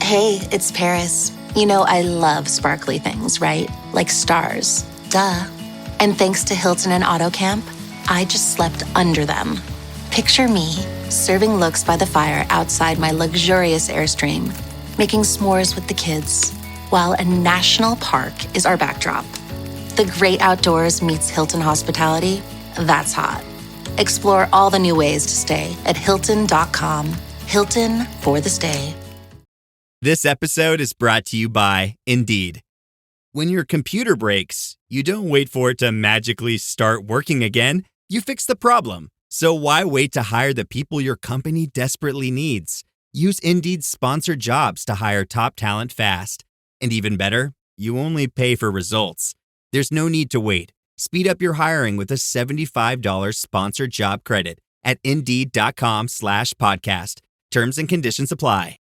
Hey, it's Paris. You know I love sparkly things, right? Like stars. Duh. And thanks to Hilton and AutoCamp, I just slept under them. Picture me, serving looks by the fire outside my luxurious Airstream, making s'mores with the kids, while a national park is our backdrop. The great outdoors meets Hilton hospitality. That's hot. Explore all the new ways to stay at Hilton.com. Hilton for the stay. This episode is brought to you by Indeed. When your computer breaks, you don't wait for it to magically start working again. You fix the problem. So why wait to hire the people your company desperately needs? Use Indeed's sponsored jobs to hire top talent fast. And even better, you only pay for results. There's no need to wait. Speed up your hiring with a $75 sponsored job credit at Indeed.com/podcast. Terms and conditions apply.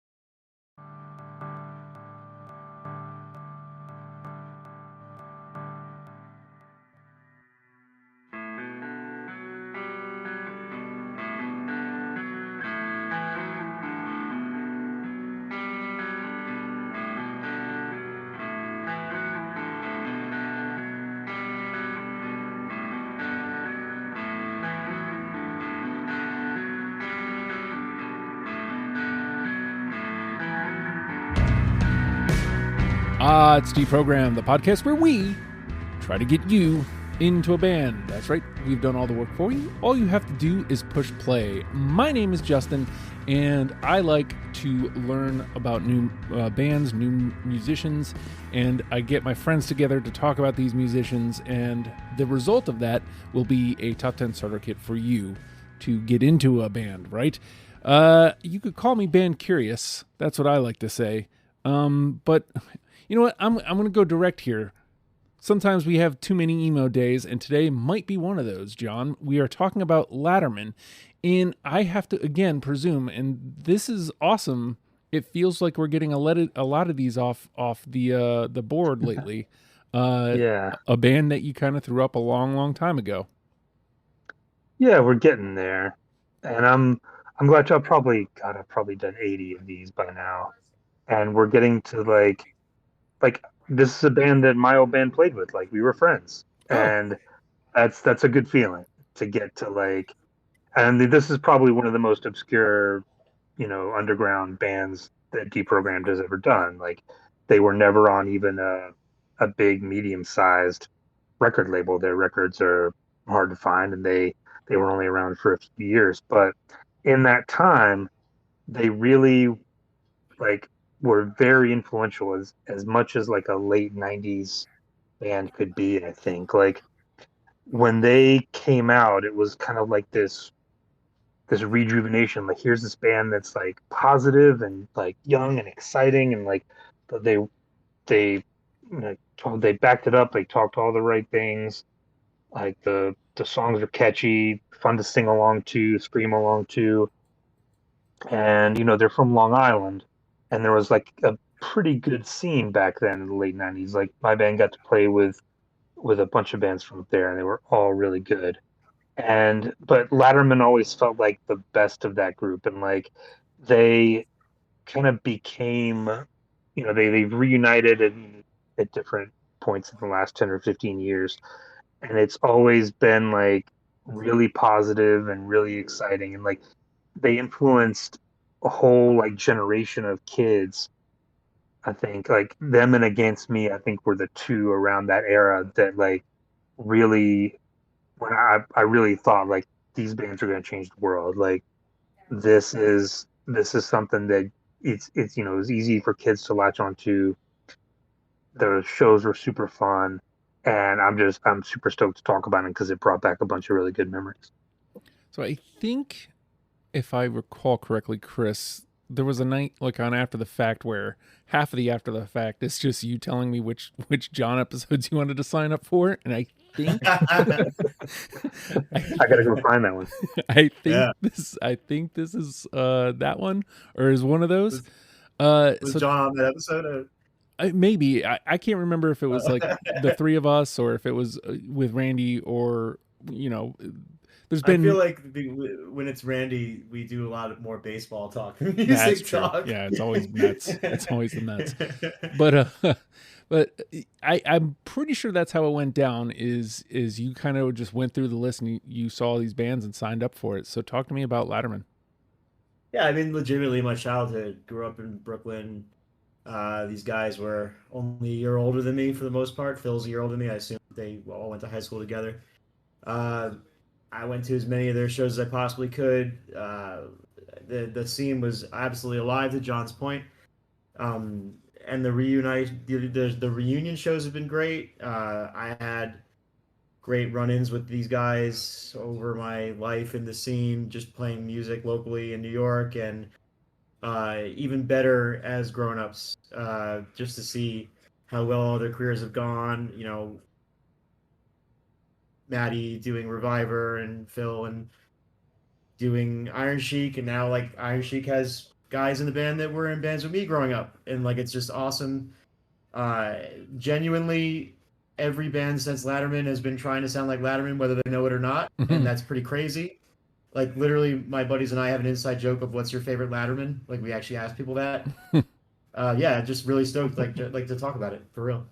It's Deprogram, the podcast where we try to get you into a band. That's right, we've done all the work for you. All you have to do is push play. My name is Justin, and I like to learn about new bands, new musicians, and I get my friends together to talk about these musicians, and the result of that will be a top 10 starter kit for you to get into a band, right? You could call me band curious. That's what I like to say. But you know what? I'm going to go direct here. Sometimes we have too many emo days, and today might be one of those, John. We are talking about Latterman, and I have to, again, presume, and this is awesome, it feels like we're getting a lot of these off the board lately. Yeah. A band that you kind of threw up a long, long time ago. Yeah, we're getting there. And I'm glad I've probably done 80 of these by now. And we're getting to like this is a band that my old band played with. Like we were friends. Oh. And that's a good feeling to get to like, and this is probably one of the most obscure, underground bands that Deprogrammed has ever done. Like they were never on even a big medium-sized record label. Their records are hard to find, and they were only around for a few years. But in that time, they really like were very influential as much as like a late 90s band could be. I think like when they came out, it was kind of like this rejuvenation. Like here's this band that's like positive and like young and exciting, and like they they backed it up. They talked all the right things. Like the songs are catchy, fun to sing along to, scream along to. And they're from Long Island, and there was like a pretty good scene back then in the late 90s. Like my band got to play with a bunch of bands from up there, and they were all really good. But Latterman always felt like the best of that group, and like they kind of became, they've reunited at different points in the last 10 or 15 years, and it's always been like really positive and really exciting, and like they influenced a whole like generation of kids. I think like them and Against Me, I think were the two around that era that like really, when I really thought like these bands are going to change the world. Like this is something that it's it's easy for kids to latch onto. The shows were super fun, and I'm super stoked to talk about it because it brought back a bunch of really good memories. So I think, if I recall correctly, Chris, there was a night like on After the Fact where half of the After the Fact is just you telling me which John episodes you wanted to sign up for, and I think I gotta go find that one. I think this is that one, or is one of those. Was John on that episode? Maybe I can't remember if it was like the three of us or if it was with Randy, or There's been. I feel like when it's Randy, we do a lot more baseball talk than music That's true. talk. Yeah, it's always Mets. It's always the Mets. But I'm pretty sure that's how it went down. Is you kind of just went through the list and you saw these bands and signed up for it. So talk to me about Latterman. Yeah, I mean, legitimately, my childhood grew up in Brooklyn. These guys were only a year older than me for the most part. Phil's a year older than me. I assume they all went to high school together. I went to as many of their shows as I possibly could. The scene was absolutely alive, to John's point. And the reunion shows have been great. I had great run-ins with these guys over my life in the scene, just playing music locally in New York, and even better as grown-ups, just to see how well all their careers have gone. You know, Maddie doing Reviver and Phil and doing Iron Chic, and now like Iron Chic has guys in the band that were in bands with me growing up, and like it's just awesome. Genuinely, every band since Latterman has been trying to sound like Latterman, whether they know it or not, and that's pretty crazy. Like literally, my buddies and I have an inside joke of what's your favorite Latterman. Like we actually ask people that. Yeah, just really stoked like to talk about it for real.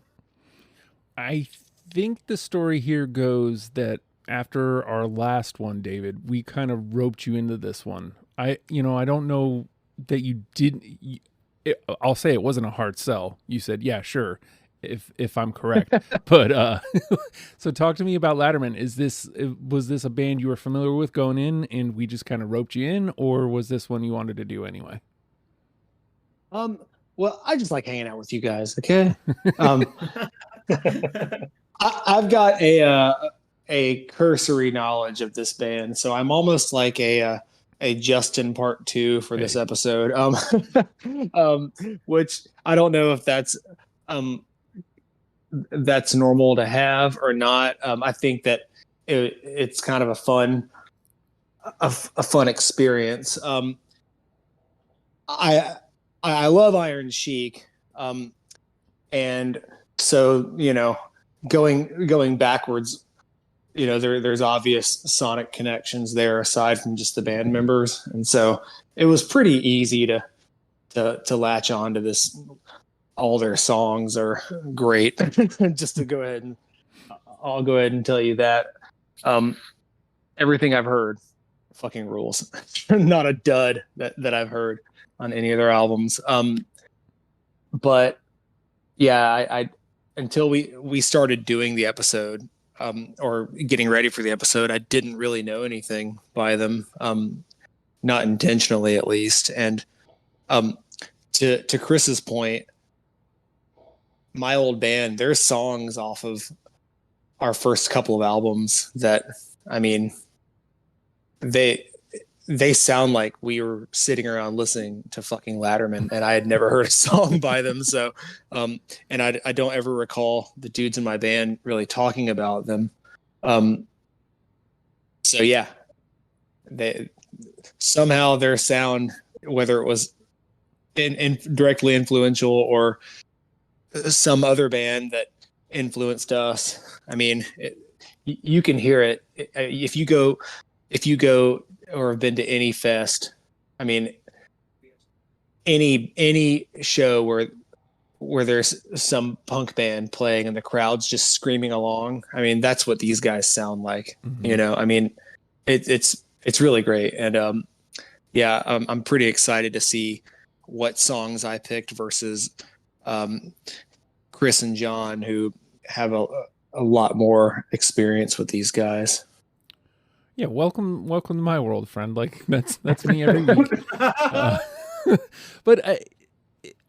I think the story here goes that after our last one, David, we kind of roped you into this one. I don't know that you didn't. I'll say it wasn't a hard sell. You said, yeah, sure, if I'm correct. But so talk to me about Latterman. Was this a band you were familiar with going in and we just kind of roped you in, or was this one you wanted to do anyway? Well, I just like hanging out with you guys. Okay. I've got a cursory knowledge of this band, so I'm almost like a Justin part 2 for this episode. Which I don't know if that's normal to have or not. I think that it's kind of a fun experience. I love Iron Chic, and so going backwards, there's obvious sonic connections there aside from just the band members, and so it was pretty easy to latch on to this. All their songs are great. Just to go ahead and I'll go ahead and tell you that everything I've heard fucking rules. Not a dud that I've heard on any of their albums. But yeah, I until we started doing the episode or getting ready for the episode, I didn't really know anything by them, not intentionally at least. And to Chris's point, my old band, there's songs off of our first couple of albums that, I mean, they sound like we were sitting around listening to fucking Latterman, and I had never heard a song by them. So, and I don't ever recall the dudes in my band really talking about them. So yeah, somehow their sound, whether it was in directly influential or some other band that influenced us. I mean, you can hear it if you go or have been to any fest. I mean, any show where there's some punk band playing and the crowd's just screaming along. I mean, that's what these guys sound like. Mm-hmm. I mean, it's really great, and yeah, I'm pretty excited to see what songs I picked versus Chris and John, who have a lot more experience with these guys. Yeah, welcome to my world, friend. Like that's me every week. But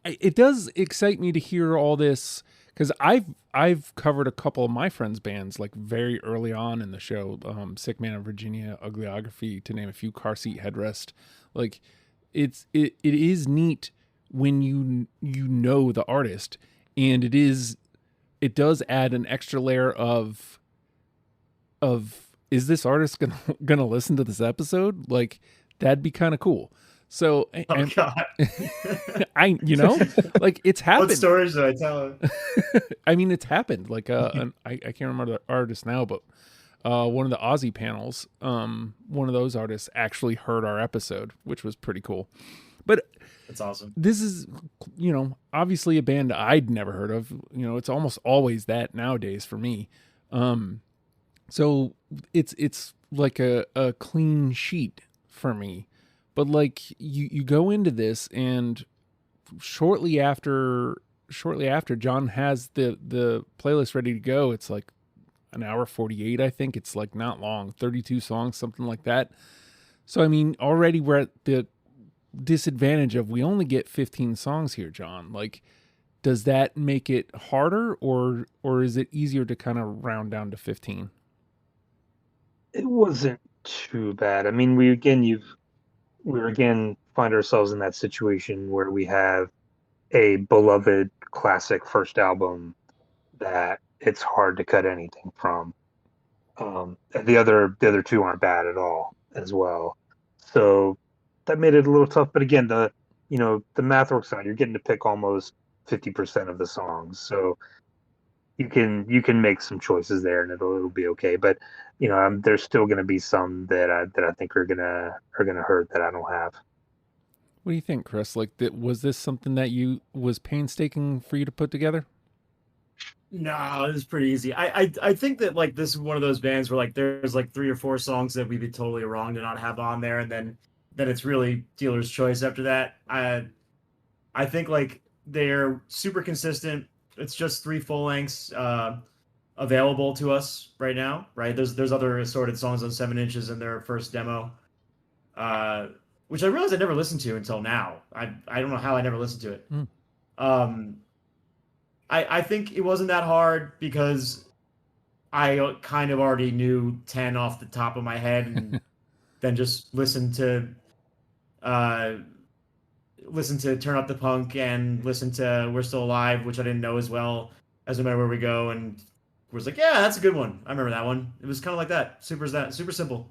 it does excite me to hear all this, because I've covered a couple of my friends' bands like very early on in the show. Sick Man of Virginia, Ugliography, to name a few, Car Seat Headrest. Like it is neat when you know the artist, and it does add an extra layer of is this artist gonna listen to this episode? Like, that'd be kind of cool. So God. Like, it's happened. What stories did I tell? I mean, it's happened. Like I can't remember the artist now, but one of the Aussie panels, one of those artists actually heard our episode, which was pretty cool. But That's awesome. this is, obviously a band I'd never heard of. It's almost always that nowadays for me. So it's like a clean sheet for me. But like you go into this, and shortly after John has the playlist ready to go, it's like an hour 48, I think. It's like not long, 32 songs, something like that. So I mean, already we're at the disadvantage of we only get 15 songs here, John. Like, does that make it harder, or is it easier to kind of round down to 15? It wasn't too bad. I mean, we again find ourselves in that situation where we have a beloved classic first album that it's hard to cut anything from. And the other two aren't bad at all as well. So that made it a little tough. But again, the math works out. You're getting to pick almost 50% of the songs. So you can make some choices there, and it'll be okay. But there's still going to be some that I think are gonna hurt that I don't have. What do you think, Chris? Like, was this something that was painstaking for you to put together? No, it was pretty easy. I think that like this is one of those bands where like there's like 3 or 4 songs that we'd be totally wrong to not have on there, and then it's really dealer's choice after that. I think like they're super consistent. It's just 3 full lengths available to us right now, right? There's other assorted songs on 7 inches in their first demo, which I realized I never listened to until now. I don't know how I never listened to it. I think it wasn't that hard because I kind of already knew 10 off the top of my head, and then just listened to Turn Up the Punk and listen to We're Still Alive, which I didn't know as well as No Matter Where We Go, and was like, yeah, that's a good one. I remember that one. It was kind of like that. Super simple.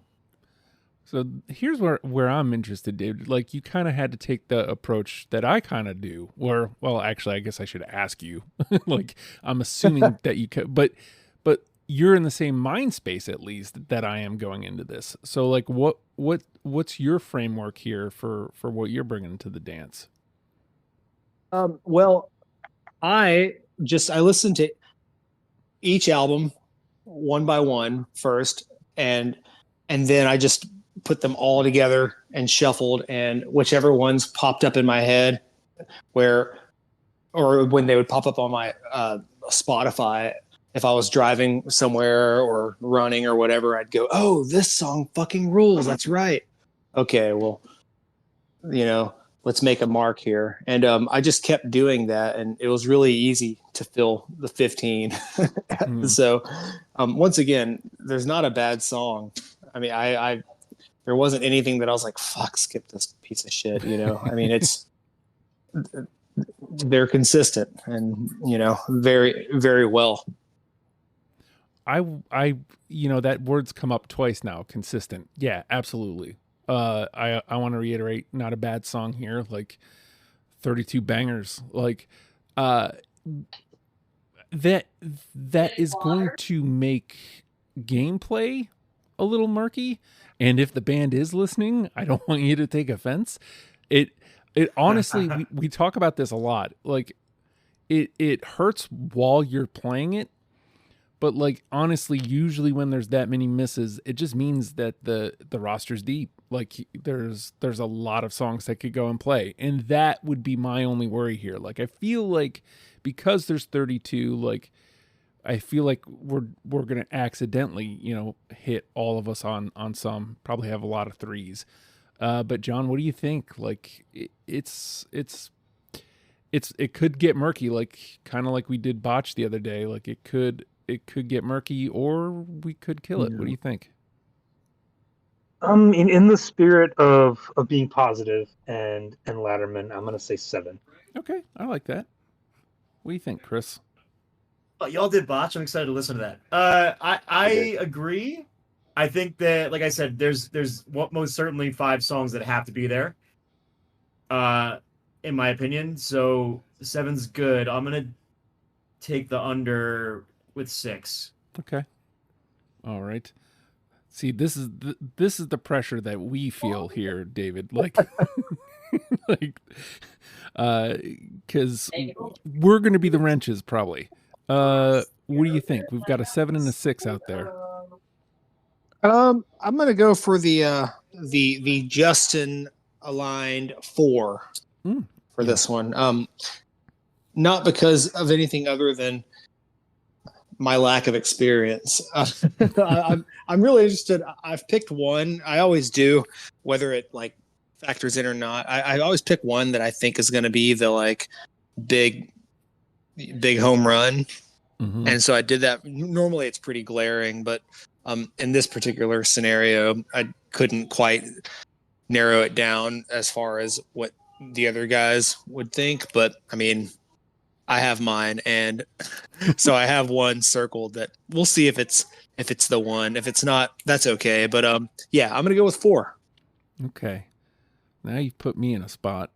So here's where I'm interested, David. Like, you kind of had to take the approach that I kind of do, where, well, actually, I guess I should ask you. Like, I'm assuming that you could, but you're in the same mind space, at least, that I am going into this. So like, what's your framework here for what you're bringing to the dance? Well, I listened to each album one by one first, and then I just put them all together and shuffled, and whichever ones popped up in my head, or when they would pop up on my Spotify, if I was driving somewhere or running or whatever, I'd go, oh, this song fucking rules. That's right. Okay, well, let's make a mark here. And I just kept doing that, and it was really easy to fill the 15. So once again, there's not a bad song. I mean, there wasn't anything that I was like, fuck, skip this piece of shit. I mean, they're consistent and, very, very well. I that word's come up twice now. Consistent. Yeah, absolutely. I want to reiterate, not a bad song here. Like 32 bangers. Like, that is going to make gameplay a little murky. And if the band is listening, I don't want you to take offense. It honestly, we talk about this a lot. Like, it hurts while you're playing it. But like, honestly, usually when there's that many misses, it just means that the roster's deep. Like, there's a lot of songs that could go and play. And that would be my only worry here. Like, I feel like because there's 32, like, I feel like we're going to accidentally, hit all of us on some, probably have a lot of 3s. But John, what do you think? Like, it could get murky, like kind of like we did Botch the other day. Like, it could get murky, or we could kill it. What do you think? In the spirit of being positive and Latterman, I'm gonna say 7. Okay, I like that. What do you think, Chris? Oh, y'all did Botch. I'm excited to listen to that. I agree. I think that, like I said, there's most certainly 5 songs that have to be there. In my opinion, so 7's good. I'm gonna take the under with 6. Okay. All right. See, this is the pressure that we feel here, David. Like, like, because we're going to be the wrenches probably. What do you think? We've got a 7 and a 6 out there. I'm gonna go for the Justin aligned 4 for this one. Not because of anything other than my lack of experience. I'm really interested. I've picked one. I always do, whether it like factors in or not. I always pick one that I think is going to be the like big home run. Mm-hmm. And so I did that. Normally it's pretty glaring, but in this particular scenario, I couldn't quite narrow it down as far as what the other guys would think. But I mean, I have mine, and so I have one circled that we'll see if it's the one. If it's not, that's okay. But yeah, I'm gonna go with 4. Okay. Now you've put me in a spot.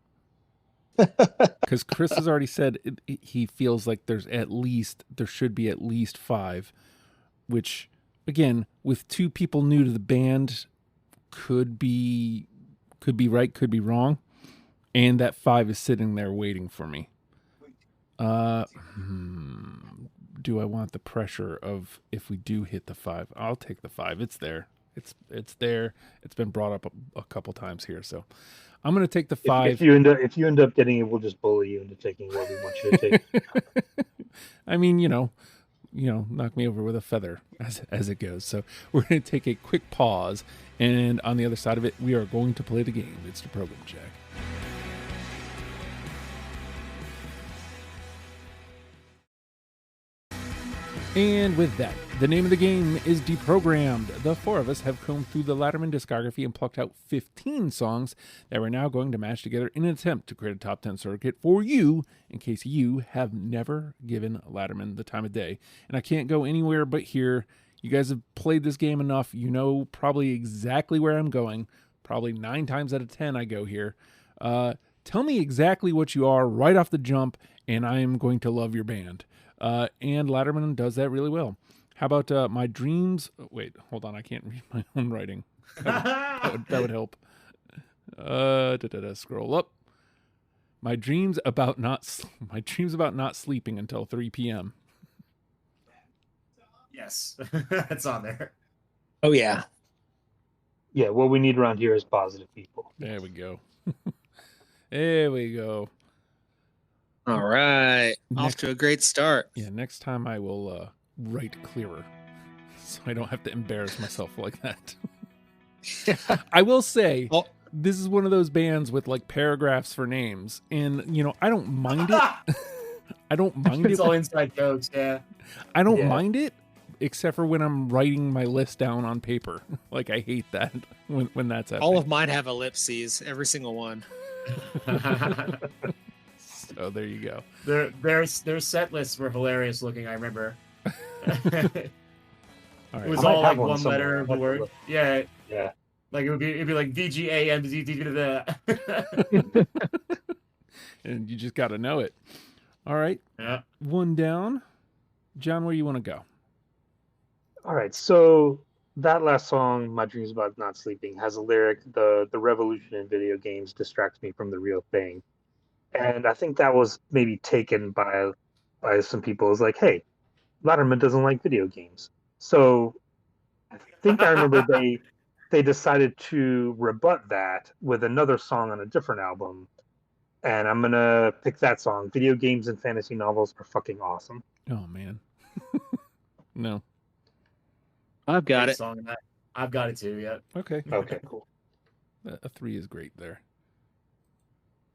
Because Chris has already said he feels like there should be at least 5, which again, with 2 people new to the band, could be right, could be wrong, and that 5 is sitting there waiting for me. Do I want the pressure of if we do hit the 5? I'll take the 5. It's there. It's there. It's been brought up a couple times here, so I'm going to take the 5. If you end up getting it, we'll just bully you into taking what we want you to take. I mean, knock me over with a feather as it goes. So we're going to take a quick pause, and on the other side of it, we are going to play the game. It's the program check. And with that, the name of the game is Deprogrammed. The 4 of us have combed through the Latterman discography and plucked out 15 songs that we're now going to match together in an attempt to create a top 10 circuit for you, in case you have never given Latterman the time of day. And I can't go anywhere but here. You guys have played this game enough. You know probably exactly where I'm going. Probably 9 times out of 10 I go here. Tell me exactly what you are right off the jump, and I am going to love your band. And Latterman does that really well. How about my dreams? Wait, hold on. I can't read my own writing. That would help. Scroll up. My dreams about not sleeping until 3 p.m. Yes, that's on there. Oh yeah. Yeah, what we need around here is positive people. There we go. There we go. All right. Off to a great start. Yeah, next time I will write clearer, so I don't have to embarrass myself like that. I will say, this is one of those bands with like paragraphs for names, and I don't mind it. I don't mind it. It's all inside jokes, yeah. I don't mind it, except for when I'm writing my list down on paper. Like, I hate that when that's happening. All of mine have ellipses, every single one. So there you go. Their set lists were hilarious looking, I remember. All right. It was all like one somewhere. letter of the word. Yeah. Yeah. Like it'd be like VGAMZ. And you just got to know it. All right. Yeah. One down. John, where you want to go? All right. So that last song, "My Dreams About Not Sleeping," has a lyric: "The revolution in video games distracts me from the real thing." And I think that was maybe taken by some people as like, hey, Latterman doesn't like video games. So I think I remember they decided to rebut that with another song on a different album. And I'm going to pick that song. Video games and fantasy novels are fucking awesome. Oh, man. No. I've got it. Song that. I've got it too, yeah. Okay. Okay, cool. A 3 is great there.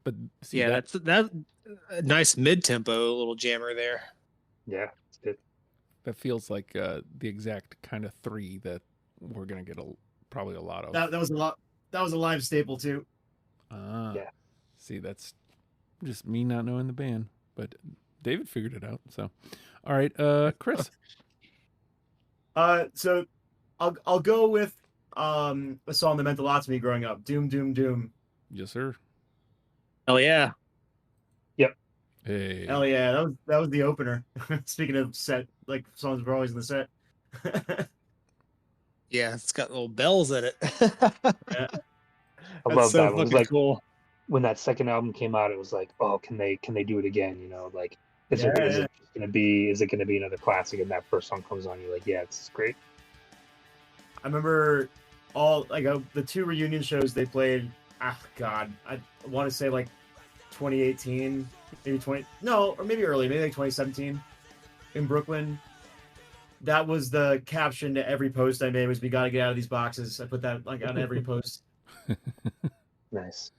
But see, yeah, that's a nice mid-tempo little jammer there. Yeah, it's good. That feels like the exact kind of 3 that we're gonna get probably a lot of. That was a lot. That was a live staple too. Yeah. See, that's just me not knowing the band, but David figured it out. So, all right, Chris. So I'll go with a song that meant a lot to me growing up. Doom, Doom, Doom. Yes, sir. Hell yeah. Yep. Hey. Hell yeah, that was the opener. Speaking of set, like songs were always in the set. Yeah, it's got little bells in it. Yeah. I That's love so that one. It was fucking like cool. when that second album came out, it was like, oh, can they do it again? You know, like is it Yeah. just gonna be another classic? And that first song comes on, you're like, yeah, it's great. I remember the 2 reunion shows they played. Ah, God, I want to say like 2018, maybe or maybe early, maybe like 2017 in Brooklyn. That was the caption to every post I made was "We got to get out of these boxes." I put that like on every post. Nice.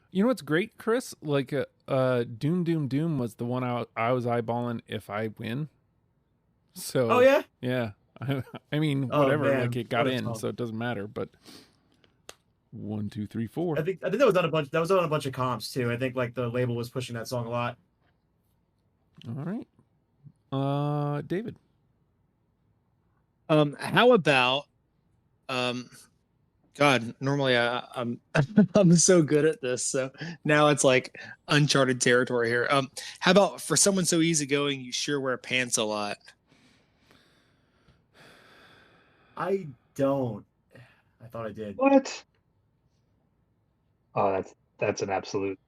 You know what's great, Chris? Like, Doom Doom Doom was the one I was eyeballing if I win. So. Oh yeah. Yeah. I mean, Oh, whatever. man. Like, it got What a in, song. so it doesn't matter. But 1, 2, 3, 4. I think that was on a bunch. That was on a bunch of comps too. I think like the label was pushing that song a lot. All right. David. How about God, normally I'm I'm so good at this, so now it's like uncharted territory here. How about for someone so easygoing, you sure wear pants a lot? I don't. I thought I did. What? Oh, that's an absolute.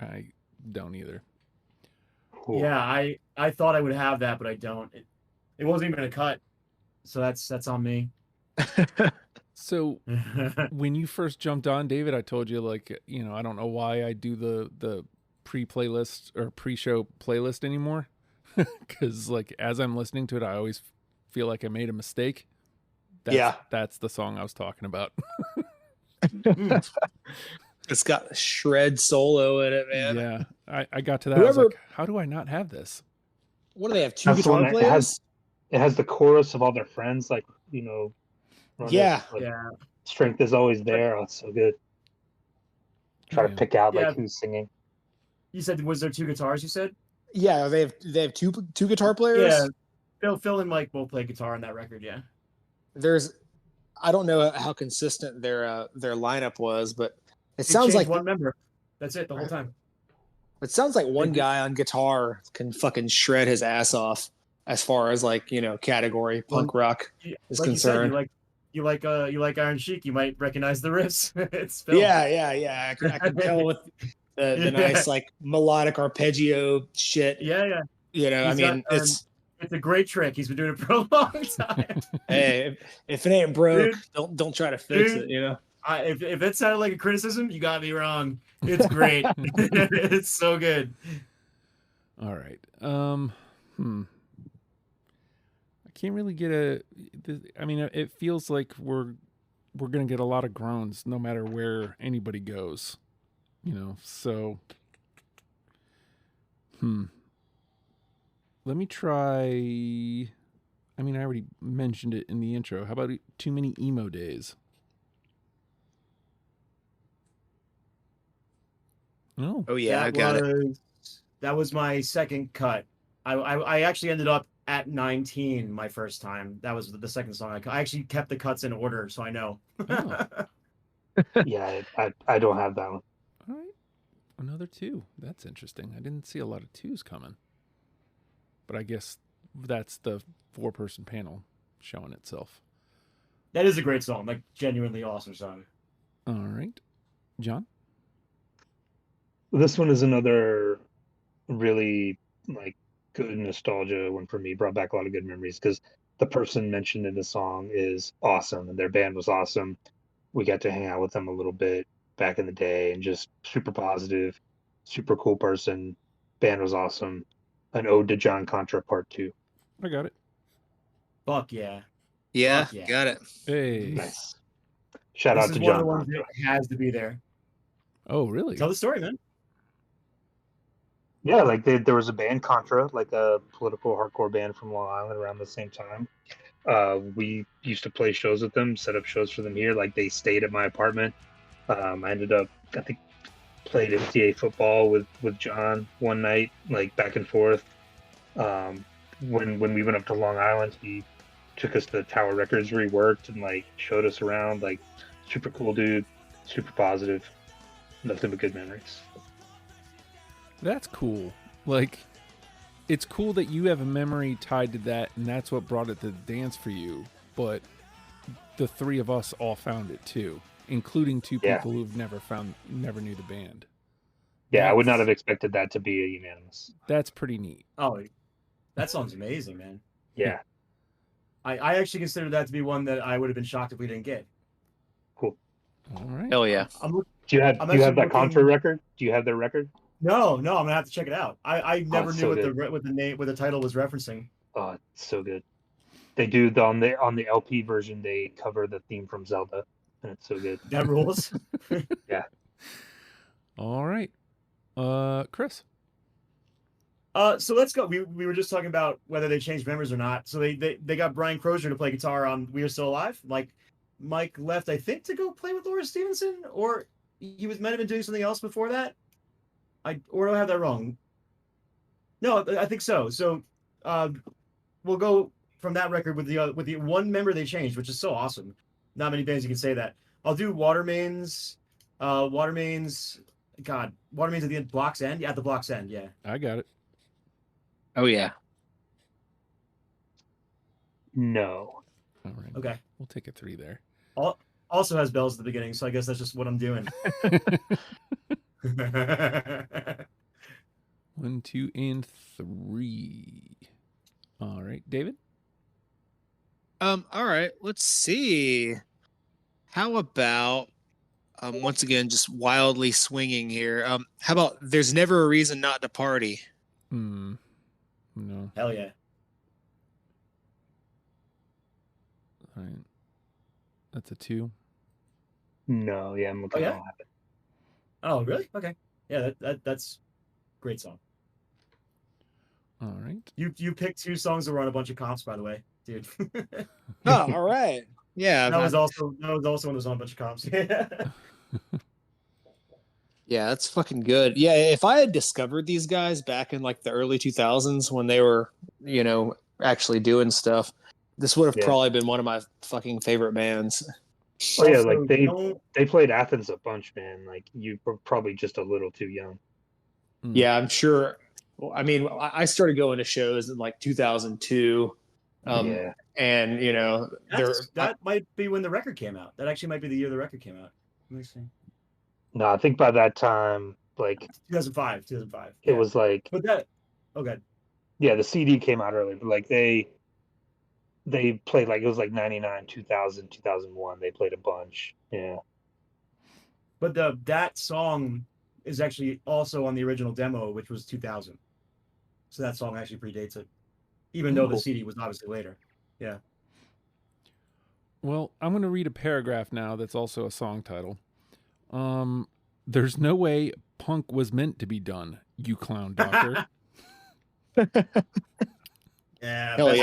I don't either. Cool. Yeah, I thought I would have that, but I don't. It wasn't even a cut, so that's on me. So when you first jumped on, David, I told you, like, you know, I don't know why I do the pre-playlist or pre-show playlist anymore. Because, like, as I'm listening to it, I always feel like I made a mistake. That's the song I was talking about. It's got a shred solo in it, man. Yeah, I got to that. I was like, how do I not have this? What do they have? 2 That's the one guitar that players? It has the chorus of all their friends, like, you know, run Yeah. like, Yeah. strength is always there. Oh, it's so good. Try to pick out like who's singing. You said, was there 2 guitars? You said. Yeah, they have two guitar players. Yeah, Phil and Mike both play guitar on that record. Yeah. I don't know how consistent their lineup was, but it They sounds like one member. That's it the whole time. it sounds like one guy on guitar can fucking shred his ass off as far as, like, you know, category punk rock is like concerned. You like Iron Sheik. You might recognize the riffs. It's Phil. Yeah. I can tell with the nice, like, melodic arpeggio shit. Yeah. You know, it's a great trick. He's been doing it for a long time. Hey, if it ain't broke, Dude, don't try to fix it. You know. If it sounded like a criticism, you got me wrong. It's great. It's so good. All right. I can't really get I mean, it feels like we're gonna get a lot of groans no matter where anybody goes, you know. So, let me try. I mean, I already mentioned it in the intro. How about Too Many Emo Days? Oh yeah, I got it. That was my second cut. I actually ended up at 19 my first time. That was the second song. I actually kept the cuts in order, so I know. Oh. Yeah, I don't have that one. All right. Another 2. That's interesting. I didn't see a lot of 2s coming. But I guess that's the 4-person panel showing itself. That is a great song. Like, genuinely awesome song. All right. John? This one is another really, like, good nostalgia one for me. Brought back a lot of good memories because the person mentioned in the song is awesome and their band was awesome. We got to hang out with them a little bit back in the day and just super positive, super cool person. Band was awesome. An ode to John Contra Part 2. I got it. Fuck yeah. Yeah, Fuck yeah. got it. Hey. Nice. Shout out to John Contra. It has to be there. Oh, really? Tell the story, man. Yeah, like there was a band, Contra, like a political hardcore band from Long Island around the same time. We used to play shows with them, set up shows for them here. Like, they stayed at my apartment. I ended up, I think, played MTA football with John one night, like back and forth. When we went up to Long Island, he took us to Tower Records where he worked and, like, showed us around. Like, super cool dude, super positive, nothing but good memories. That's cool. Like, it's cool that you have a memory tied to that, and that's what brought it to the dance for you. but the three of us all found it too, including two Yeah. people who've never knew the band. Yeah, I would not have expected that to be a unanimous. That's pretty neat. Oh, that song's amazing, man. Yeah, I actually consider that to be one that I would have been shocked if we didn't get. All right. Hell yeah. do you have I'm that actually Contra looking- record? Do you have their record? No, I'm gonna have to check it out. I never it's knew so what the title was referencing. Oh, it's so good. They do on the LP version. They cover the theme from Zelda, and it's so good. That rules. Yeah. All right. Chris. So let's go. We were just talking about whether they changed members or not. So they got Brian Crozier to play guitar on "We Are Still Alive." Like Mike left, I think, to go play with Laura Stevenson, or he might have been doing something else before that. Or do I have that wrong? No, I think so. So we'll go from that record with the one member they changed, which is so awesome. Not many bands you can say that. I'll do Watermains. Watermains at the end, Block's End. Yeah, at the Block's End. Yeah. I got it. Oh yeah. No. All right. Okay. We'll take a 3 there. Also has bells at the beginning, so I guess that's just what I'm doing. 1, 2, and 3. All right, David. All right, let's see. How about once again just wildly swinging here. How about There's Never a Reason Not to Party? No. Hell yeah. All right. That's a 2. No. Yeah, I'm looking. Oh, yeah? I don't have it. Oh, really? Okay. Yeah, that's great song. All right. You picked 2 songs that were on a bunch of comps, by the way, dude. Oh, all right. Yeah, that was also one that was on a bunch of comps. yeah, that's fucking good. Yeah, if I had discovered these guys back in like the early 2000s when they were, actually doing stuff, this would have probably been one of my fucking favorite bands. Oh yeah, Also, like they played Athens a bunch, man. Like you were probably just a little too young. Yeah, I'm sure. Well, I mean, I started going to shows in like 2002. Yeah. And that might be when the record came out. That actually might be the year the record came out. Let me see. No, I think by that time, like 2005. it was like. But that. Okay. Yeah, the CD came out early, but like they played like it was like 99, 2000, 2001. They played a bunch. Yeah. But that song is actually also on the original demo, which was 2000. So that song actually predates it, even though the CD was obviously later. Yeah. Well, I'm going to read a paragraph now that's also a song title. There's no way punk was meant to be done, you clown doctor. Yeah. Hell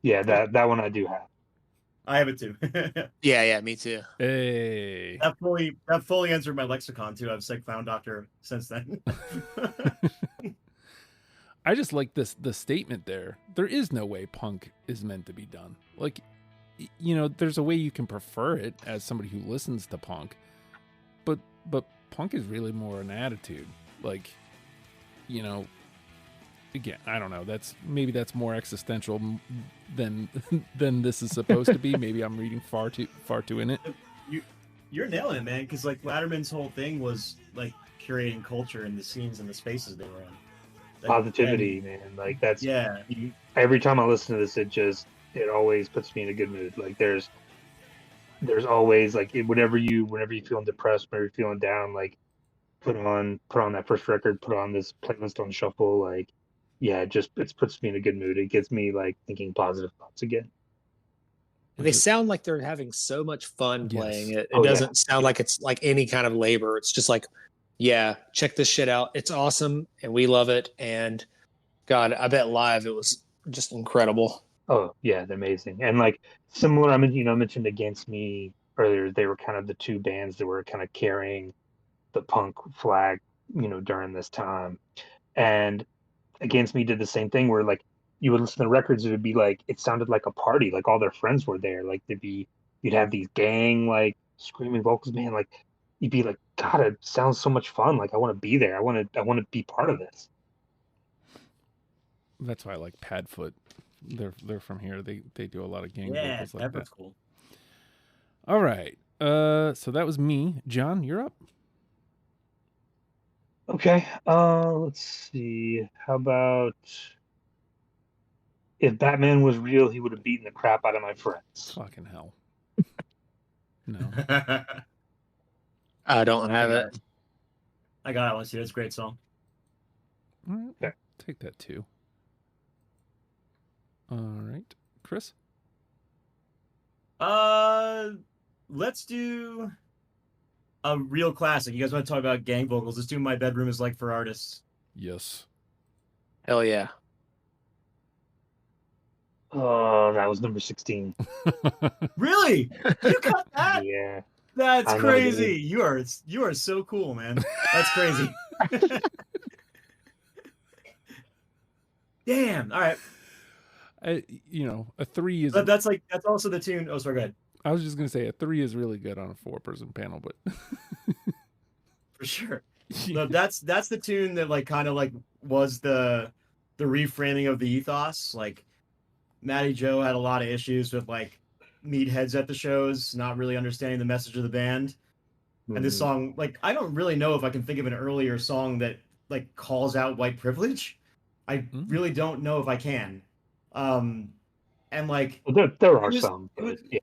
yeah. That one I do have. I have it too. Yeah, me too. Hey. That fully answered my lexicon too. I've said clown doctor since then. I just like the statement there. There is no way punk is meant to be done. Like, there's a way you can prefer it as somebody who listens to punk, but punk is really more an attitude. Like, again, I don't know. That's more existential than this is supposed to be. Maybe I'm reading far too in it. You're nailing it, man. Because like Latterman's whole thing was like curating culture and the scenes and the spaces they were in. Positivity, man. Like that's yeah. Every time I listen to this, it always puts me in a good mood. Like there's always like whenever you feeling depressed, whenever you're feeling down, like put on that first record, put on this playlist on shuffle. Like yeah, it puts me in a good mood. It gets me like thinking positive thoughts again. And they sound like they're having so much fun playing it. It Oh, doesn't sound like it's like any kind of labor. It's just like, yeah, check this shit out. It's awesome, and we love it. And God, I bet live it was just incredible. Oh yeah, they're amazing. And like similar, I mean, mentioned Against Me earlier. They were kind of the two bands that were kind of carrying the punk flag, during this time. And Against Me did the same thing where like you would listen to records, it would be like it sounded like a party, like all their friends were there. Like you'd have these gang like screaming vocals, man. Like you'd be like, God, it sounds so much fun. Like I want to be there. I want to be part of this. That's why I like Padfoot. They're from here. They do a lot of gang Yeah, vocals like Pepper's that. cool. All right. So that was me. John, you're up. Okay. Let's see. How about if Batman was real, he would have beaten the crap out of my friends. Fucking hell. No. I don't have got it. I got it. Let's see. That's a great song. All right. Okay. Take that too. All right. Chris? Let's do a real classic. You guys want to talk about gang vocals? Let's do My Bedroom Is Like for Artists. Yes. Hell yeah. Oh, that was number 16. Really? You cut that? Yeah. That's I know, crazy. dude. You are so cool, man. That's crazy. Damn. All right. A 3 is. But that's also the tune. Oh, sorry. Go ahead. I was just gonna say a 3 is really good on a 4-person panel, but For sure. No, that's the tune that kind of was the reframing of the ethos. Like Matty Joe had a lot of issues with meatheads at the shows, not really understanding the message of the band. And this song, I don't really know if I can think of an earlier song that calls out white privilege. I really don't know if I can. And there are some, but yeah,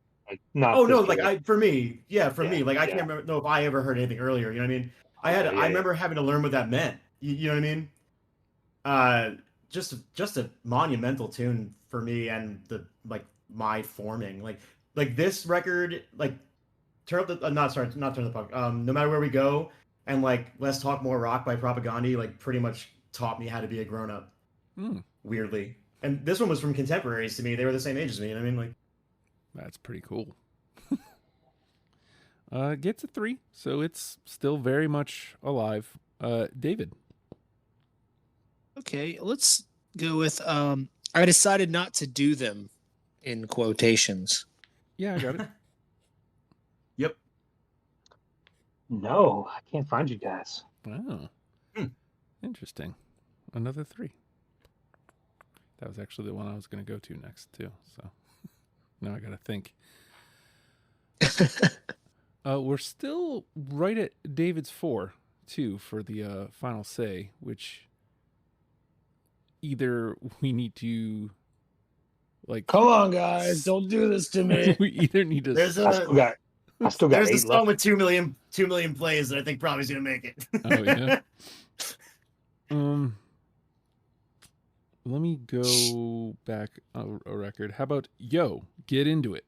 not. Oh no, good. for me, me, I yeah. can't know if I ever heard anything earlier. You know what I mean? I remember having to learn what that meant. You know what I mean? Just a monumental tune for me and the my forming. Like this record, turn up the not turn the punk. No matter where we go, and Let's Talk More Rock by Propaganda, pretty much taught me how to be a grown up. Weirdly, and this one was from contemporaries to me. They were the same age as me. You know what I mean? that's pretty cool. Gets a 3, so it's still very much alive. David. Okay, let's go with I decided not to do them in quotations. Yeah, I got it. Yep. No, I can't find you guys. Wow. Interesting. Another 3. That was actually the one I was going to go to next, too. So now I got to think. We're still right at David's 4, too, for the final say, which either we need to, come on, guys, don't do this to me. we either need to. There's I still got There's 8 a song left. with 2 million plays that I think probably is gonna make it. Oh yeah. Let me go back a record. How about Yo, Get Into It?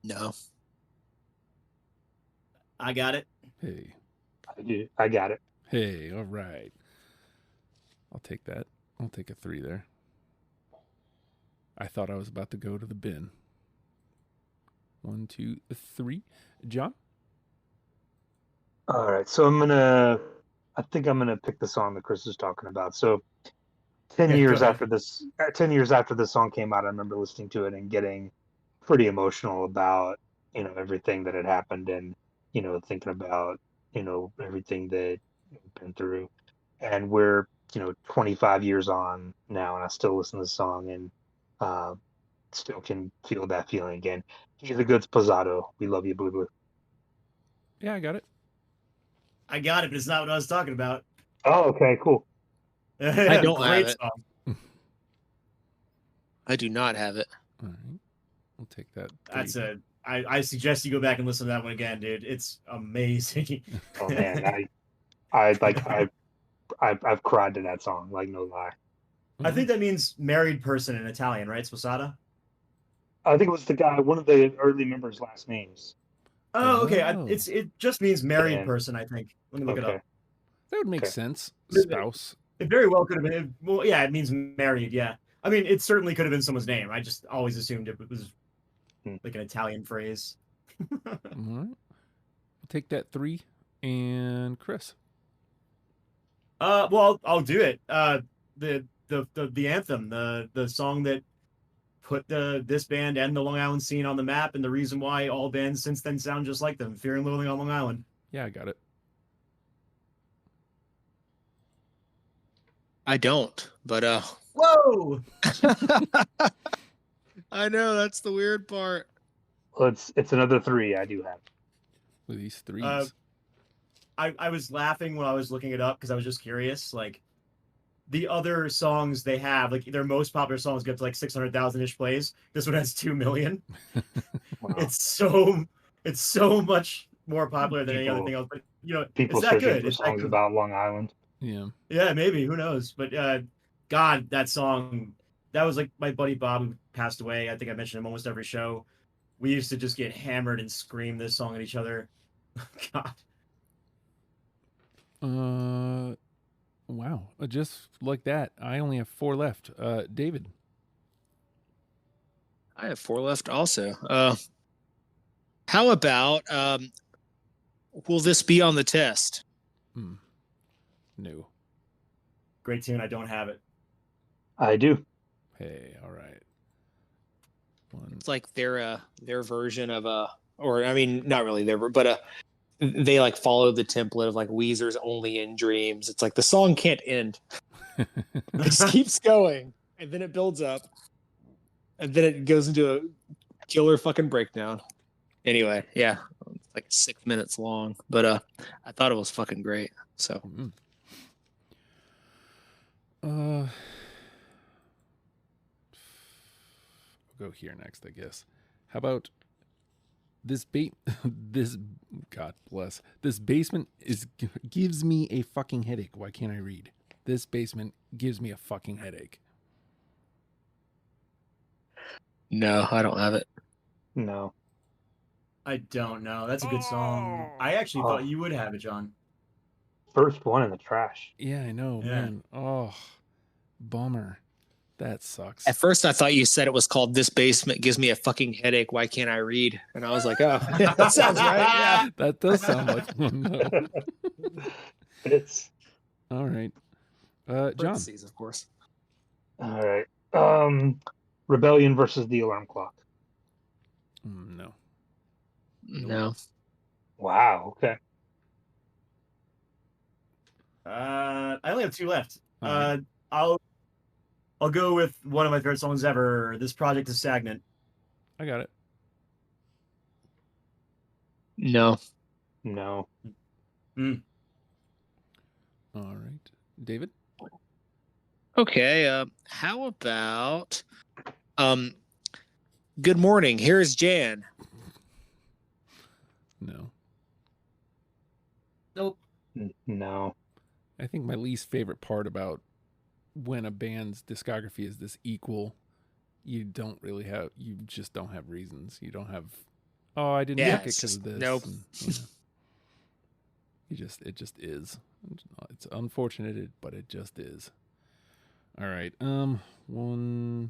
No. I got it. Hey. I got it. Hey, all right. I'll take that. I'll take a 3 there. I thought I was about to go to the bin. 1, 2, 3. John? All right, so I think I'm gonna pick the song that Chris is talking about. So 10 years after this song came out, I remember listening to it and getting pretty emotional about, everything that had happened and, thinking about, everything that we've been through. And we're, 25 years on now, and I still listen to the song and still can feel that feeling again. He's a good Posado. We love you, Blue Blue. Yeah, I got it. I got it, but it's not what I was talking about. Oh, okay, cool. I don't Great have it. song. I do not have it. All right. We'll take that. 3. I suggest you go back and listen to that one again, dude. It's amazing. Oh man, I've cried to that song, no lie. I think that means married person in Italian, right? Sposata? I think it was the guy, one of the early members' last names. Oh, okay. Oh. It just means married Yeah. person, I think. Let me look it up. That would make Okay. sense. Really? Spouse. It very well could have been. Well, yeah, it means married. Yeah, I mean, it certainly could have been someone's name. I just always assumed it was like an Italian phrase. All right. We'll take that 3. And Chris. Well, I'll do it. The anthem, the song that put this band and the Long Island scene on the map, and the reason why all bands since then sound just like them. Fear and Loathing on Long Island. Yeah, I got it. I don't. but Whoa! I know that's the weird part. Well, it's another 3 I do have. With these threes. I was laughing when I was looking it up because I was just curious. Like the other songs they have, like their most popular songs get to like 600,000 ish plays. This one has 2 million. Wow. It's so much more popular than any other thing else. But People it's that searching good. for It's that songs good. about Long Island. Yeah. Yeah, maybe. Who knows? But God, that song, that was like my buddy Bob who passed away. I think I mentioned him almost every show. We used to just get hammered and scream this song at each other. God. Wow. Just like that, I only have 4 left. David. I have 4 left also. How about will this be on the test? No. Great tune. I don't have it. I do. Hey, all right. It's like their version of or I mean, not really their, but they like follow the template of like Weezer's Only in Dreams. It's like the song can't end. It just keeps going, and then it builds up, and then it goes into a killer fucking breakdown. Anyway, yeah, it's like 6 minutes long, but I thought it was fucking great. So I'll go here next, I guess. How about this this God bless. This basement gives me a fucking headache. Why can't I read? This basement gives me a fucking headache. no, I don't have it. No. I don't know. That's a good song. I actually thought you would have it, John. First one in the trash. Yeah, I know, Yeah. man. Oh, bummer. That sucks. At first, I thought you said it was called "This Basement Gives Me a Fucking Headache. Why can't I read?" And I was like, "Oh, yeah, that sounds right." Yeah, That does sound like one. No. It's All right. John. Parentheses, of course. all right. Rebellion versus the Alarm Clock. No. No, Wow. Okay. I only have 2 left. All right. I'll go with one of my favorite songs ever. This Project is Stagnant. I got it. no. No. All right. David? Okay. How about Good Morning? Here's Jan. No. Nope. No. I think my least favorite part about when a band's discography is this equal, you just don't have reasons. You don't have, oh, I didn't Yeah, like it it's because of just- this. nope. And, it just is. It's unfortunate, but it just is. All right. One.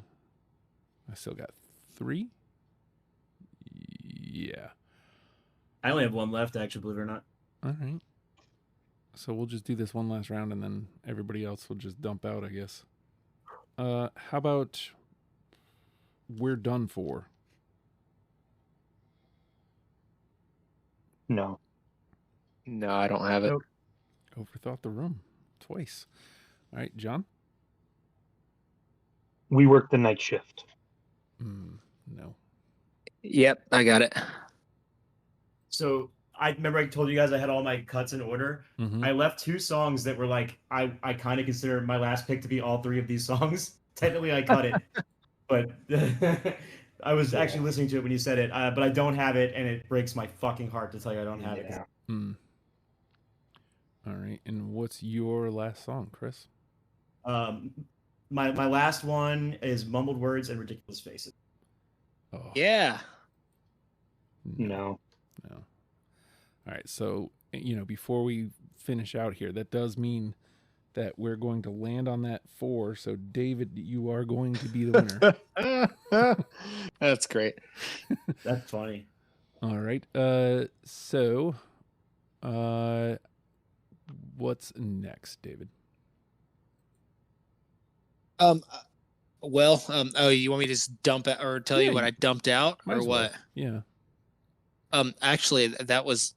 I still got 3. Yeah. I only have 1 left, actually, believe it or not. All right. So we'll just do this one last round, and then everybody else will just dump out, I guess. How about We're Done For? No. No, I don't have it. Nope. Overthought the room twice. All right, John? We Work the Night Shift. No. Yep, I got it. So I remember I told you guys I had all my cuts in order. Mhm. I left 2 songs that were like I kind of consider my last pick to be all 3 of these songs. Technically, I cut it, but I was actually listening to it when you said it. But I don't have it, and it breaks my fucking heart to tell you I don't have it. Yeah. All right, and what's your last song, Chris? My last one is Mumbled Words and Ridiculous Faces. Oh, Yeah. No. No. All right, so, before we finish out here, that does mean that we're going to land on that 4. So, David, you are going to be the winner. That's great. That's funny. All right. So, what's next, David? Well, oh, you want me to just dump it or tell you what I dumped out Might or as well. what? Yeah. Actually, that was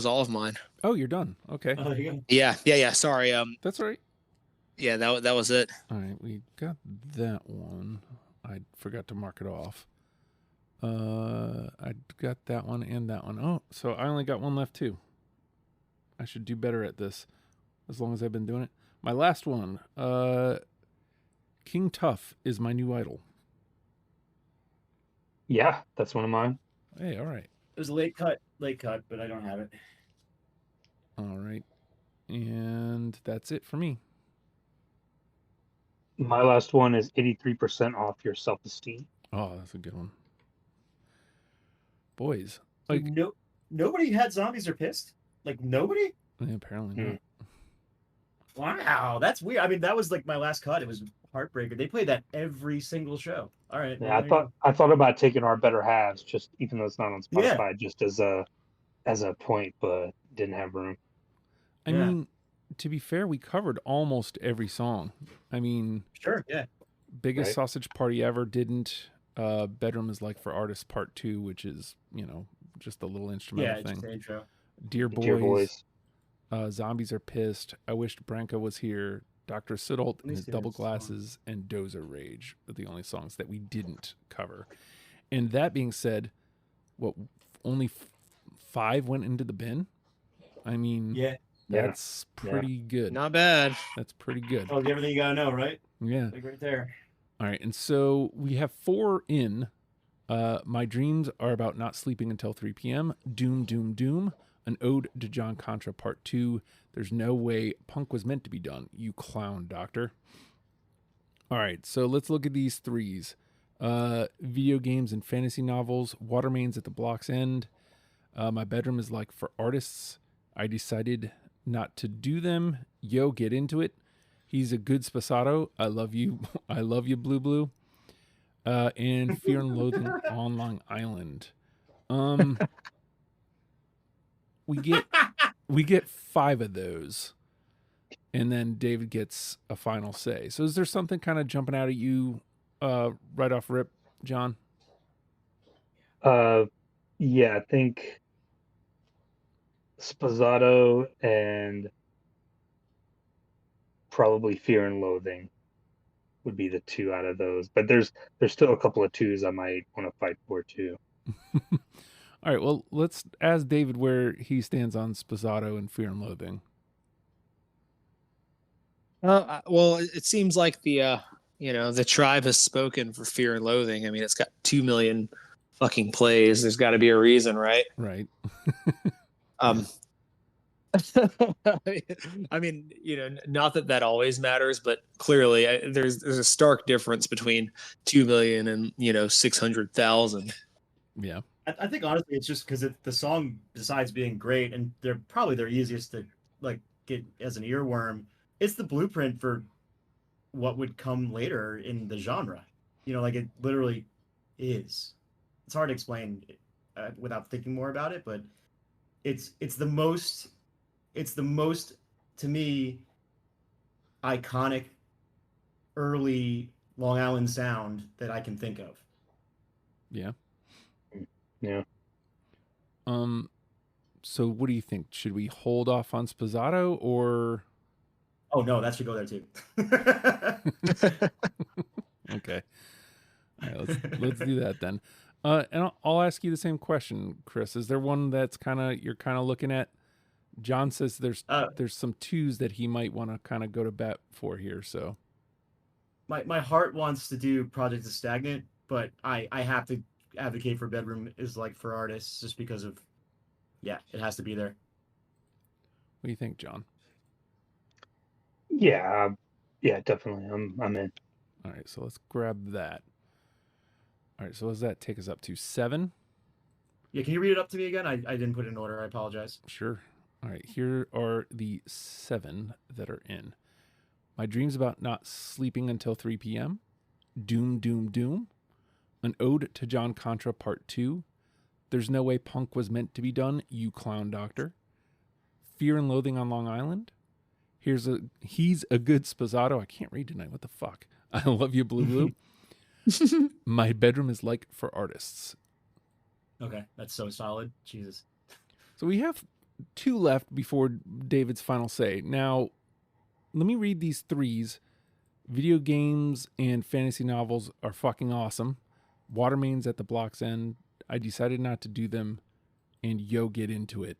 all of mine. Oh, you're done. Okay. Oh, there you go. Yeah. Sorry. That's all right. Yeah, that was it. All right, we got that one. I forgot to mark it off. I got that one and that one. Oh, so I only got one left too. I should do better at this, as long as I've been doing it. My last one. King Tough is my new idol. Yeah, that's one of mine. Hey, all right. It was a late cut, but I don't have it. All right. And that's it for me. My last one is 83% off your self-esteem. Oh, that's a good one. Boys. Like, nobody had Zombies Are Pissed? Like, nobody? Yeah, apparently not. Wow, that's weird. I mean, that was like my last cut. It was heartbreaker. They played that every single show. All right. Yeah, I thought about taking Our Better Halves, just even though it's not on Spotify, Yeah. just as a point, but didn't have room. I mean, to be fair, we covered almost every song. I mean, sure, yeah. Biggest Sausage Party Ever didn't. Bedroom is Like for Artists Part 2, which is, just a little instrumental thing. Just the intro. Dear Boys. Zombies Are Pissed. I Wished Branka Was Here. Dr. Siddalt and His Double Glasses, and Dozer Rage are the only songs that we didn't cover. And that being said, only 5 went into the bin? I mean, that's pretty good. Not bad. That's pretty good. Oh, everything you gotta know, right? Yeah. Like right there. All right, and so we have 4 in. My Dreams Are About Not Sleeping Until 3 p.m. Doom, Doom, Doom. An Ode to John Contra Part 2. There's No Way Punk Was Meant to Be Done. You clown doctor. All right, so let's look at these 3s. Video games and fantasy novels. Watermains at the Block's End. My Bedroom is Like for Artists. I Decided Not to Do Them. Yo, Get Into It. He's a Good Spasato. I Love You. I Love You, Blue Blue. And Fear and Loathing on Long Island. We get 5 of those, and then David gets a final say. So is there something kind of jumping out at you right off rip, John? Yeah, I think Spasato and probably Fear and Loathing would be the 2 out of those. But there's still a couple of 2s I might want to fight for too. All right, well, let's ask David where he stands on Spasato and Fear and Loathing. Well, it seems like the tribe has spoken for Fear and Loathing. I mean, it's got 2 million fucking plays. There's got to be a reason, right? Right. I mean, not that always matters, but clearly there's a stark difference between 2 million and 600,000. Yeah. I think honestly, it's just because the song, besides being great, and they're probably their easiest to like get as an earworm, it's the blueprint for what would come later in the genre. Like it literally is. It's hard to explain without thinking more about it, but it's the most to me iconic early Long Island sound that I can think of. Yeah. Yeah. So what do you think? Should we hold off on Spasato or? Oh no, that should go there too. Okay. All right, let's do that then. And I'll ask you the same question, Chris. Is there one that's you're looking at? John says there's some 2s that he might want to kind of go to bat for here. So my heart wants to do Project the Stagnant, but I have to advocate for Bedroom is Like for Artists just because of it has to be there. What do you think, John? Yeah, definitely. I'm in. All right, so let's grab that. All right, so what does that take us up to? 7? Yeah, can you read it up to me again? I didn't put it in order. I apologize. Sure. All right, here are the 7 that are in. My Dreams About Not Sleeping Until 3 p.m. Doom, Doom, Doom. An Ode to John Contra Part 2. There's No Way Punk Was Meant to Be Done, You Clown Doctor. Fear and Loathing on Long Island. He's a Good Spasato. I can't read tonight. What the fuck? I Love You, Blue Blue. My Bedroom is Like for Artists. Okay, that's so solid. Jesus. So we have 2 left before David's final say. Now, let me read these threes. Video games and fantasy novels are fucking awesome. Water mains at the block's end. I decided not to do them, and yo, get into it.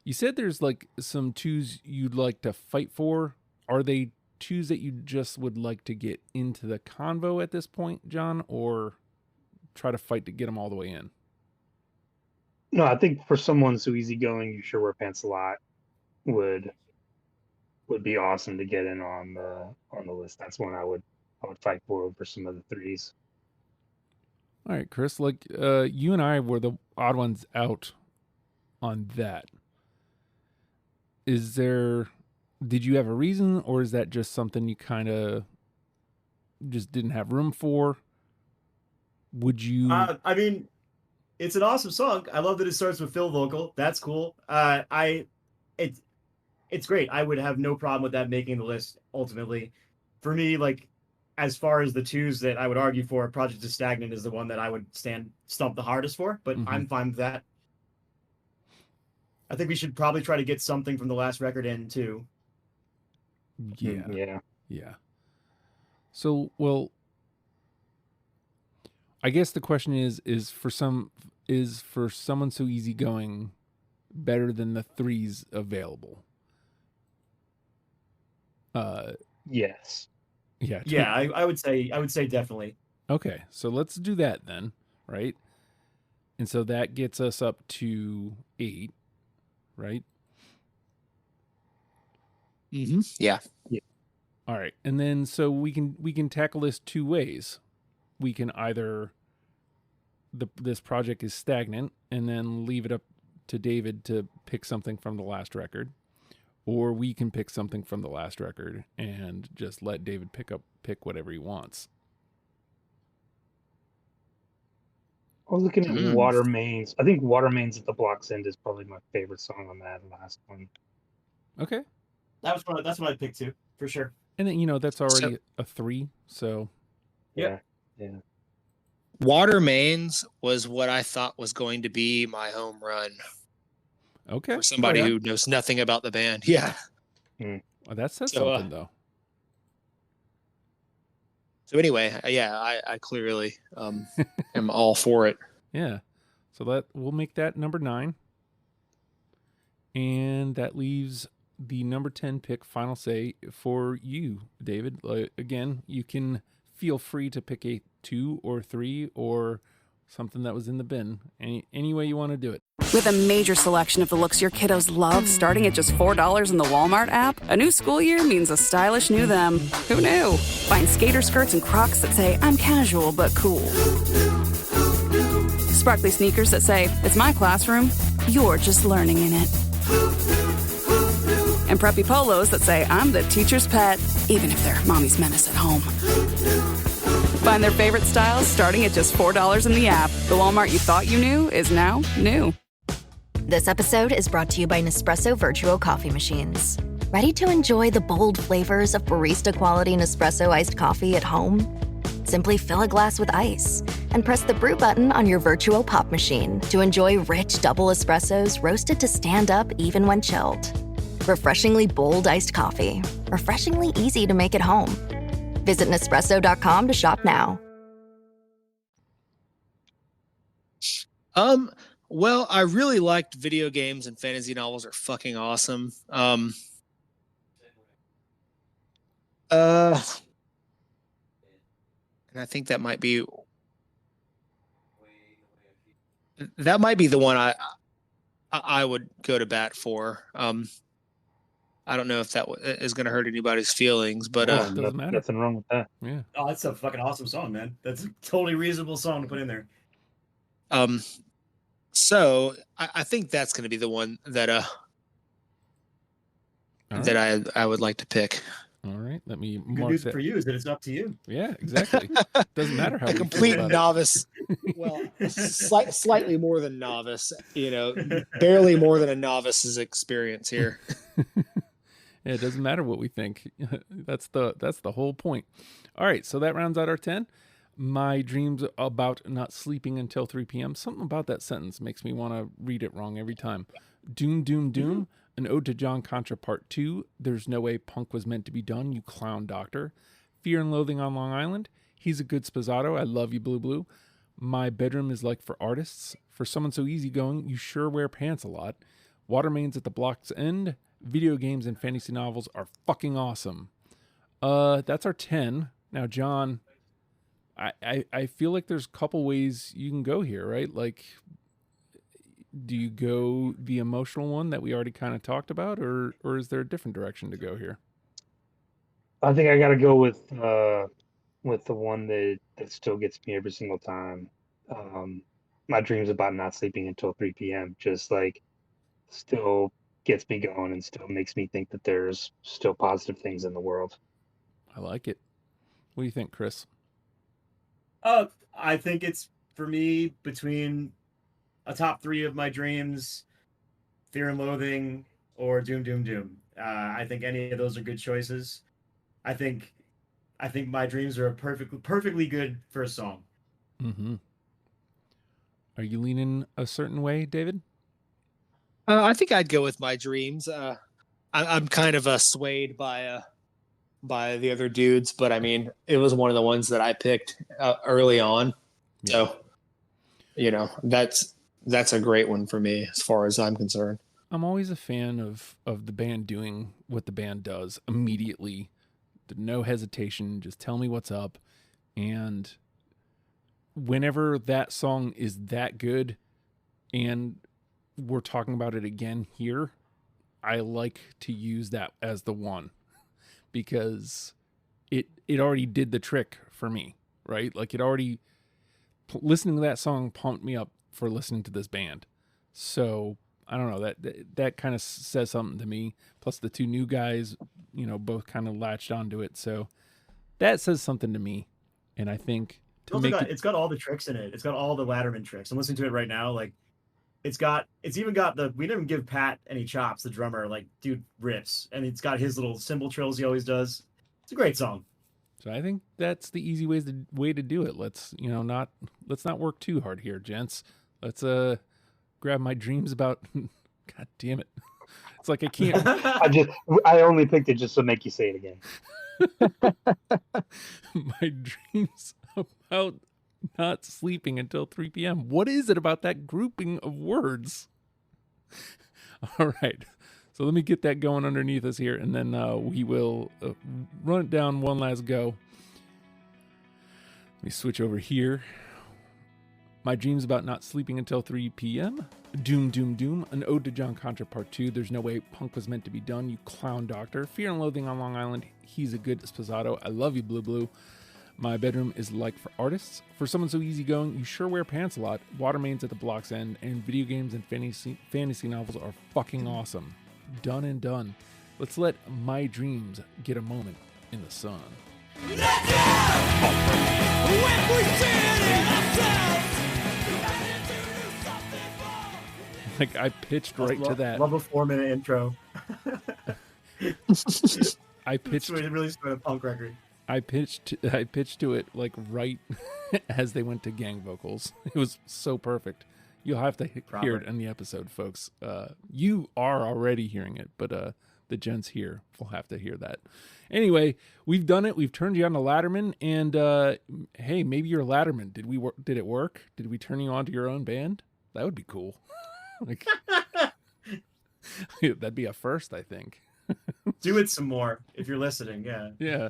You said there's like some twos you'd like to fight for. Are they twos that you just would like to get into the convo at this point, John, or try to fight to get them all the way in? No, I think for someone so easygoing, you sure wear pants a lot would be awesome to get in on the list. That's one I would fight for over some of the threes. All right, Chris, like you and I were the odd ones out on that. Did you have a reason, or is that just something you kind of just didn't have room for? Would you? I mean, it's an awesome song. I love that it starts with Phil vocal. That's cool. It's great. I would have no problem with that making the list ultimately. For me, like, as far as the twos that I would argue for, Project is Stagnant is the one that I would stump the hardest for, but I'm fine with that. I think we should probably try to get something from the last record in too. Yeah. So, well, I guess the question is for someone so easygoing better than the threes available? Yes. Yeah. Yeah, I would say definitely. Okay, so let's do that then, right? And so that gets us up to 8, right? Mm-hmm. Yeah. All right, and then so we can tackle this two ways. We can either this project is stagnant, and then leave it up to David to pick something from the last record, or we can pick something from the last record and just let David pick whatever he wants. I was looking at Water Mains. I think Water Mains at the Block's End is probably my favorite song on that last one. Okay. That's what I picked too, for sure. And then, that's already a 3, so. Yeah. Water Mains was what I thought was going to be my home run. Okay. For somebody who knows nothing about the band. Yeah. Well, that says something, though. So anyway, I clearly am all for it. Yeah. So we'll make that number 9. And that leaves the number 10 pick, final say, for you, David. Again, you can feel free to pick a 2 or 3 or something that was in the bin. Any way you want to do it. With a major selection of the looks your kiddos love, starting at just $4 in the Walmart app, a new school year means a stylish new them. Who knew? Find skater skirts and Crocs that say, I'm casual but cool. Sparkly sneakers that say, it's my classroom, you're just learning in it. And preppy polos that say, I'm the teacher's pet, even if they're mommy's menace at home. Find their favorite styles starting at just $4 in the app. The Walmart you thought you knew is now new. This episode is brought to you by Nespresso Virtuo Coffee Machines. Ready to enjoy the bold flavors of barista-quality Nespresso iced coffee at home? Simply fill a glass with ice and press the brew button on your Virtuo Pop machine to enjoy rich double espressos roasted to stand up even when chilled. Refreshingly bold iced coffee. Refreshingly easy to make at home. Visit Nespresso.com to shop now. Well, I really liked video games, and fantasy novels are fucking awesome. And I think that might be the one I would go to bat for. I don't know if that is going to hurt anybody's feelings, but doesn't matter. Nothing wrong with that. Yeah. Oh, that's a fucking awesome song, man. That's a totally reasonable song to put in there. So I think that's going to be the one that that I would like to pick. All right, let me Good mark news that. for you is that it's up to you. Yeah, exactly. Doesn't matter how A we complete feel about novice. Well, slightly more than novice. Barely more than a novice's experience here. Yeah, it doesn't matter what we think. That's the whole point. All right, so that rounds out our 10. My dreams about not sleeping until 3 p.m. Something about that sentence makes me want to read it wrong every time. Doom, doom, doom. An Ode to John Contra Part 2, There's No Way Punk Was Meant to Be Done, You Clown Doctor. Fear and Loathing on Long Island, He's a Good Spazzato, I Love You Blue Blue. My Bedroom is Like for Artists. For Someone So Easygoing, You Sure Wear Pants a Lot. Water Mains at the Block's End. Video games and fantasy novels are fucking awesome. That's our 10. Now, John, I feel like there's a couple ways you can go here, right? Like, do you go the emotional one that we already kind of talked about, or is there a different direction to go here? I think I got to go with the one that still gets me every single time. My dreams about not sleeping until 3 p.m. just like still gets me going and still makes me think that there's still positive things in the world. I like it. What do you think, Chris? I think it's, for me, between a top 3 of my dreams, Fear and Loathing, or Doom Doom Doom. I think any of those are good choices. I think My Dreams are a perfectly good first song. Mm-hmm. Are you leaning a certain way, David? I think I'd go with My Dreams. I'm kind of swayed by the other dudes, but I mean, it was one of the ones that I picked early on. Yeah. So, you know, that's a great one for me as far as I'm concerned. I'm always a fan of the band doing what the band does immediately. No hesitation, just tell me what's up. And whenever that song is that good and we're talking about it again here, I like to use that as the one, because it already did the trick for me, right? Like, it already, listening to that song pumped me up for listening to this band. So I don't know, that kind of says something to me. Plus the 2 new guys, you know, both kind of latched onto it. So that says something to me. And I think it's got all the tricks in it. It's got all the Latterman tricks. I'm listening to it right now. Like, it's even got we didn't give Pat any chops, the drummer. Like, dude rips. And it's got his little cymbal trills he always does. It's a great song. So I think that's the easy way to do it. Let's not work too hard here, gents. Let's grab My Dreams about God damn it. It's like I can't I only picked it just to make you say it again. My Dreams about not sleeping until 3 p.m. What is it about that grouping of words? All right. So let me get that going underneath us here, and then we will run it down one last go. Let me switch over here. My Dreams About Not Sleeping Until 3 p.m. Doom, Doom, Doom. An Ode to John Contra Part 2. There's No Way Punk Was Meant to Be Done, You Clown Doctor. Fear and Loathing on Long Island. He's a Good Spazzato, I Love You Blue Blue. My Bedroom is Like for Artists. For Someone So Easygoing, You Sure Wear Pants a Lot. Water Mains at the Block's End. And video games and fantasy novels are fucking awesome. Done and done. Let's let My Dreams get a moment in the sun. Like, I pitched right to that. Love a 4-minute intro. I pitched. It really started a punk record. I pitched to it like right as they went to gang vocals. It was so perfect. You'll have to hear it in the episode, folks. You are already hearing it, but the gents here will have to hear that. Anyway, we've done it. We've turned you on to Latterman, and hey, maybe you're Latterman. Did it work? Did we turn you on to your own band? That would be cool. Like, that'd be a first, I think. Do it some more if you're listening. Yeah. Yeah.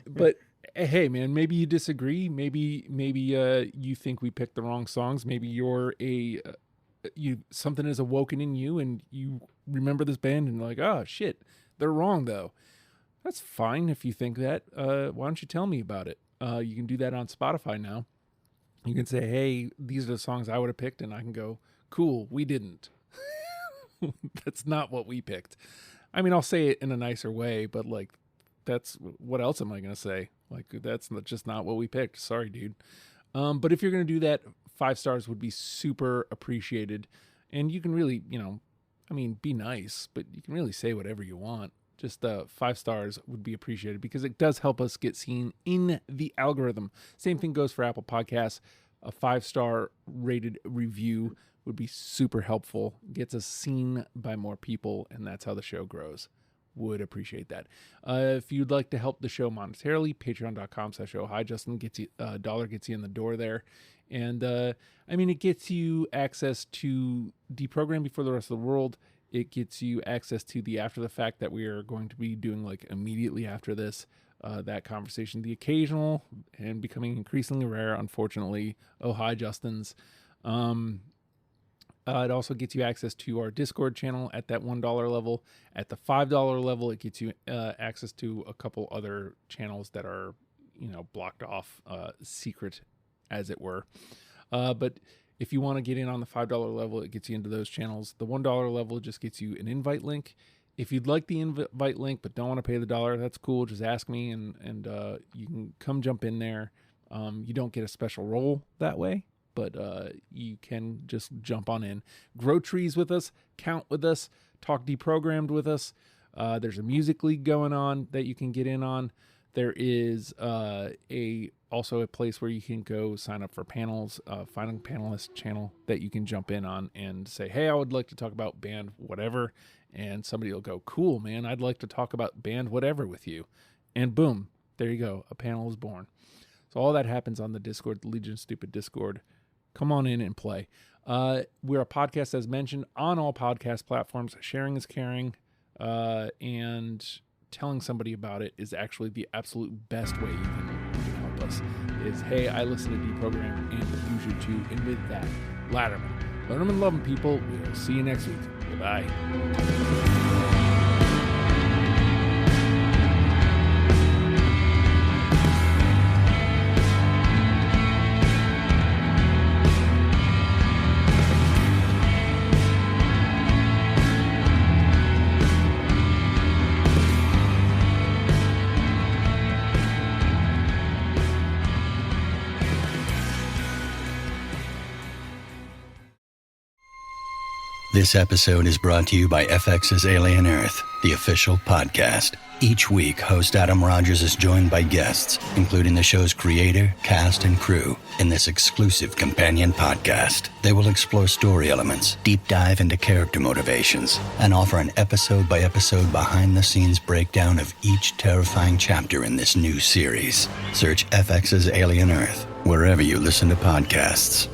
But hey, man, maybe you disagree. Maybe you think we picked the wrong songs. Maybe you're something is awoken in you and you remember this band and you're like, oh shit, they're wrong though. That's fine if you think that. Why don't you tell me about it? You can do that on Spotify now. You can say, hey, these are the songs I would have picked, and I can go, cool, we didn't. That's not what we picked. I mean, I'll say it in a nicer way, but like, that's what else am I going to say? Like, that's just not what we picked. Sorry, dude. But if you're going to do that, 5 stars would be super appreciated. And you can really, be nice, but you can really say whatever you want. Just 5 stars would be appreciated because it does help us get seen in the algorithm. Same thing goes for Apple Podcasts. A 5-star rated review would be super helpful. Gets us seen by more people, and that's how the show grows. Would appreciate that. If you'd like to help the show monetarily, patreon.com/ohijustin gets you $1 gets you in the door there. And it gets you access to Deprogram Before the Rest of the World. It gets you access to the after the fact that we are going to be doing like immediately after this, that conversation, the occasional and becoming increasingly rare, unfortunately, Oh Hi Justins. It also gets you access to our Discord channel at that $1 level. At the $5 level, it gets you access to a couple other channels that are, blocked off, secret, as it were. But if you want to get in on the $5 level, it gets you into those channels. The $1 level just gets you an invite link. If you'd like the invite link but don't want to pay the $1, that's cool. Just ask me, and you can come jump in there. You don't get a special role that way, but you can just jump on in. Grow trees with us, count with us, talk deprogrammed with us. There's a music league going on that you can get in on. There is also a place where you can go sign up for panels, finding panelist channel that you can jump in on and say, hey, I would like to talk about band whatever. And somebody will go, cool, man, I'd like to talk about band whatever with you. And boom, there you go. A panel is born. So all that happens on the Discord, the Legion of Stupid Discord. Come on in and play. We're a podcast, as mentioned, on all podcast platforms. Sharing is caring, and telling somebody about it is actually the absolute best way you can help us. Is, hey, I listen to Deprogram, and you should too. And with that, Latterman. Learn them and love them, people. We'll see you next week. Goodbye. This episode is brought to you by FX's Alien Earth, the official podcast. Each week, host Adam Rogers is joined by guests, including the show's creator, cast, and crew, in this exclusive companion podcast. They will explore story elements, deep dive into character motivations, and offer an episode-by-episode behind-the-scenes breakdown of each terrifying chapter in this new series. Search FX's Alien Earth wherever you listen to podcasts.